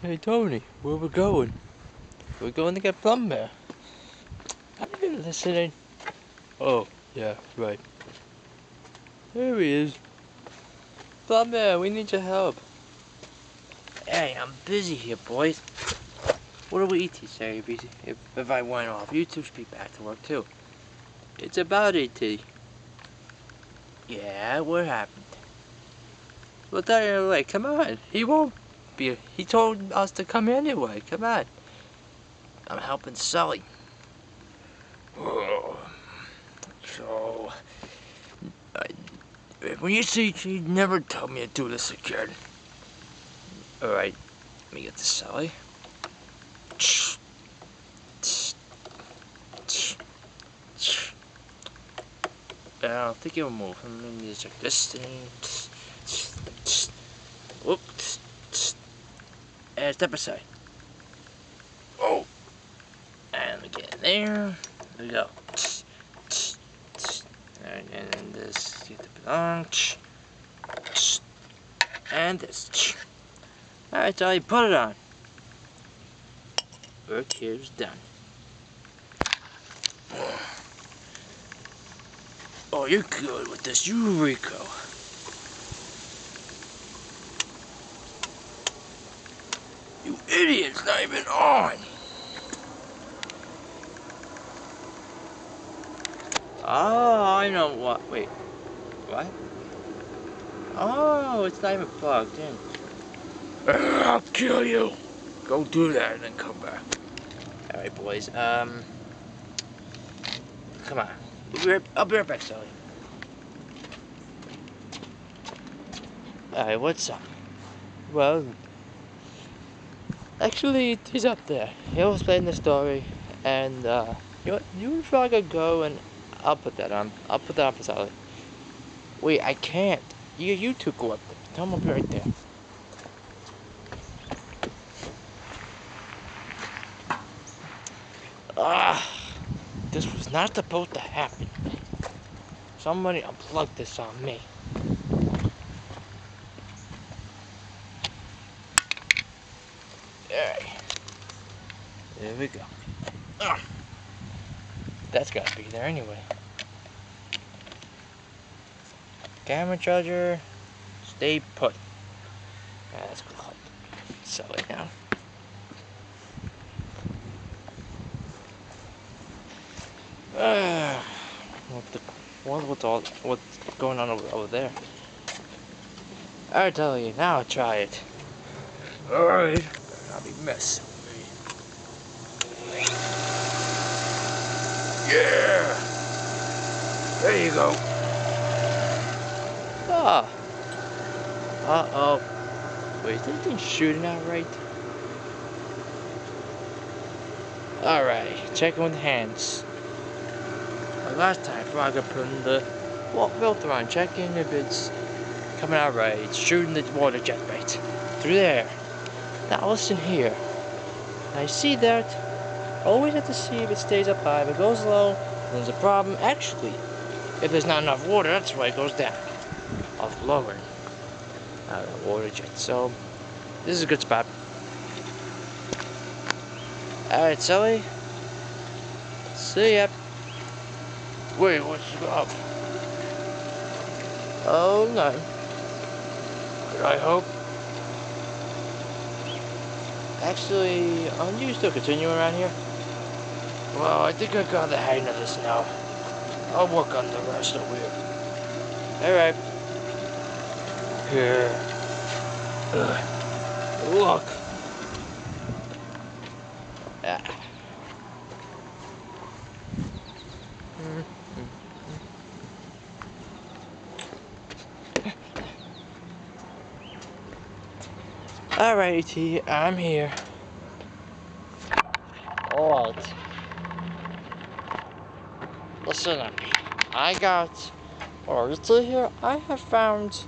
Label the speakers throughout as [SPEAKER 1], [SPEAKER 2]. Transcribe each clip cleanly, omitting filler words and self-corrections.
[SPEAKER 1] Hey Tony, where we going? We're going to get Plumber. Have you been listening? Oh, yeah, right. Here he is. Plumber, we need your help.
[SPEAKER 2] Hey, I'm busy here, boys. What do we eat today, busy? If I went off, you two should be back to work too.
[SPEAKER 1] It's about ET.
[SPEAKER 2] Yeah, what happened?
[SPEAKER 1] Well, Daniel, like, come on. He won't be. He told us to come anyway. Come on.
[SPEAKER 2] I'm helping Sully. Oh, so, when you see, she never told me to do this again. Alright, let me get this Sully. I think it'll move. Maybe it's like this thing. Whoops. And step aside. Oh! And we get in there. There we go. And then this, get the belong. And this. Alright, so you put it on. Work here's done. Oh, you're good with this, Eureka. You idiot's not even on. Oh, I know what. Wait, what? Oh, it's not even plugged in. I'll kill you. Go do that and then come back. Alright, boys. Come on. I'll be right back, Sally. Alright, what's up?
[SPEAKER 1] Well, actually, he's up there. He'll explain the story, and you try to go, and I'll put that on. I'll put that on for Sally.
[SPEAKER 2] Wait, I can't. You two go up there. Tell him I'll be right there. Ah, this was not supposed to happen. Somebody unplugged this on me. Alright. There we go. That's gotta be there anyway. Camera charger, stay put. That's cool. Sell it now. What's going on over there? I'll tell you, now I'll try it. Alright. I'll be messing with me. Yeah! There you go.
[SPEAKER 1] Ah. Uh-oh. Wait, is that thing shooting out right?
[SPEAKER 2] Alright, checking with hands. Last time, I got putting the filter on, checking if it's coming out right. It's shooting the water jet right through there. Now listen here. I see that. Always have to see if it stays up high. If it goes low, then there's a problem. Actually, if there's not enough water, that's why it goes down. Off lower. Out of the water jet. So, this is a good spot. Alright, Sully. See ya. Wait, what's up?
[SPEAKER 1] Oh no.
[SPEAKER 2] I hope.
[SPEAKER 1] Actually, aren't you still continuing around here?
[SPEAKER 2] Well, I think I got the hang of this now. I'll work on the rest over here.
[SPEAKER 1] Alright.
[SPEAKER 2] Here. Look.
[SPEAKER 1] Ah.
[SPEAKER 2] Alright, I'm here.
[SPEAKER 1] Alright.
[SPEAKER 2] Listen to me. Are you still here? I have found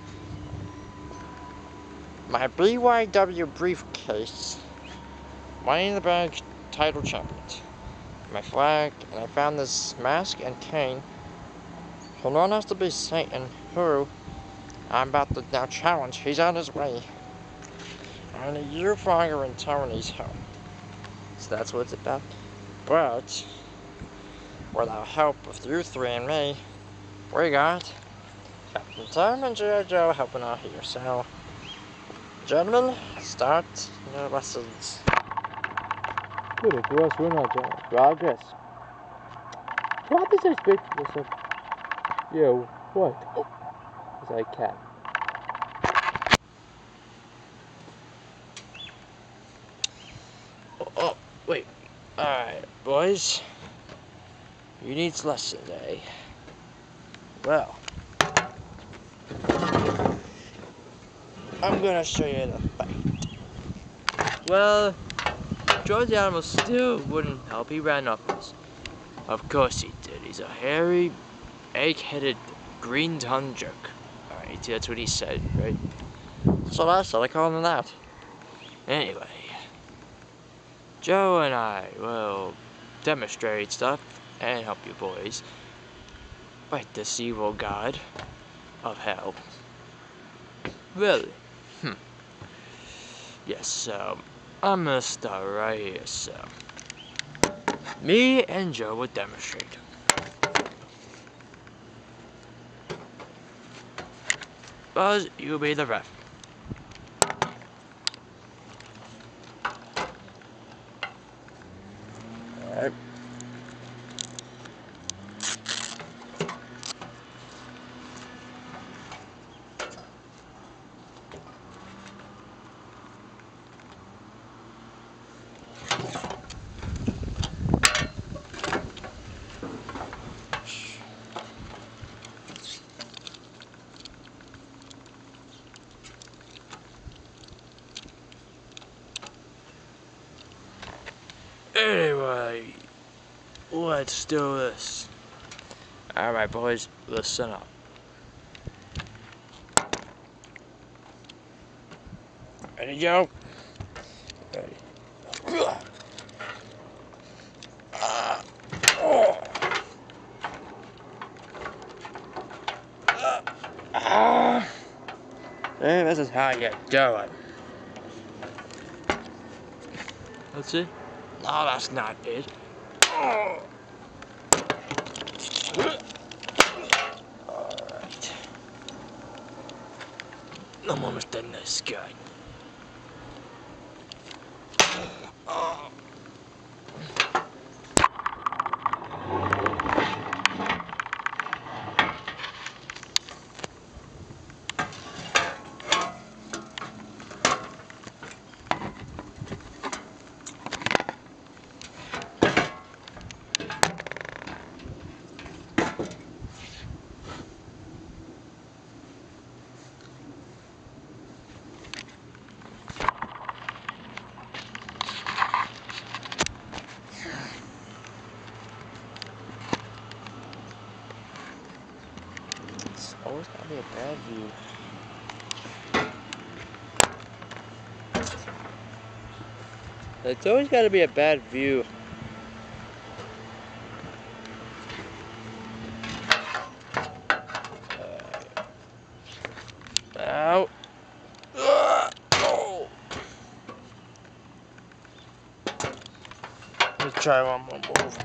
[SPEAKER 2] my BYW briefcase, Money in the Bank title champion, my flag, and I found this mask and cane. So no one has to be Satan, who I'm about to now challenge. He's on his way. I need you, Frogger, and Tony's help. So that's what it's about. But, without help with you three and me, we got Captain Tom and G.I. Joe helping out here. So, gentlemen, start your lessons.
[SPEAKER 1] Good, for us, we're not doing progress. What is this big? Listen. Yo, what? Yes, I can.
[SPEAKER 2] Oh, wait. Alright, boys. You need lessons, eh? Well, I'm gonna show you the fight.
[SPEAKER 1] Well, George the animal still wouldn't help. He ran off us. Of course he did. He's a hairy, egg-headed, green tongue jerk. Alright, that's what he said, right?
[SPEAKER 2] So that's what I call him that.
[SPEAKER 1] Anyway, Joe and I will demonstrate stuff and help you boys fight this evil god of hell. Really? Yes, so I'm gonna start right here, so me and Joe will demonstrate. Buzz, you'll be the ref.
[SPEAKER 2] Alright.
[SPEAKER 1] Anyway, let's do this. Alright boys, listen up.
[SPEAKER 2] Ready, Joe? Ready.
[SPEAKER 1] Hey, this is how you do it. That's it?
[SPEAKER 2] No, that's not it. Alright.
[SPEAKER 1] I'm almost done this guy.
[SPEAKER 2] It's always gotta be a bad view.
[SPEAKER 1] It's always gotta be a bad view. Ow.
[SPEAKER 2] Oh. Let's try one more move.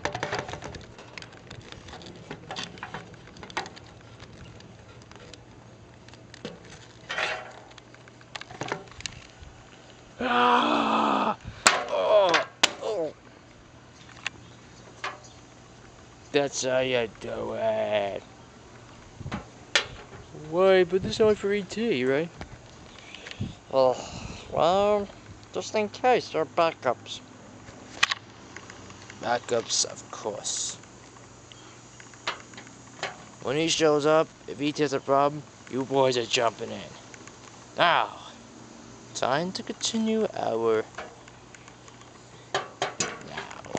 [SPEAKER 1] Ah!
[SPEAKER 2] Oh. Oh.
[SPEAKER 1] That's how you do it. Wait, but this is only for ET, right?
[SPEAKER 2] Oh. Well, just in case, there are backups.
[SPEAKER 1] Backups, of course. When he shows up, if he has a problem, you boys are jumping in. Now, time to continue our now.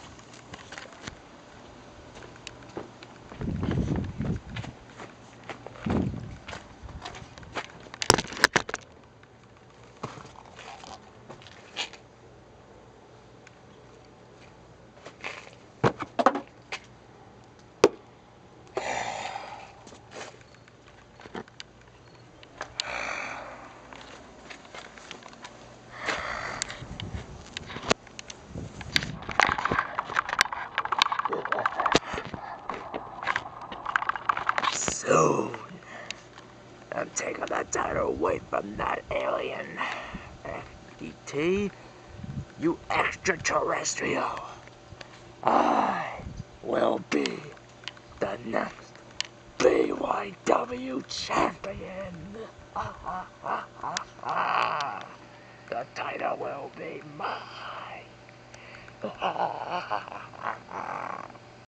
[SPEAKER 2] soon. I'm taking the title away from that alien. FDT, you extraterrestrial. I will be the next BYW champion. The title will be mine.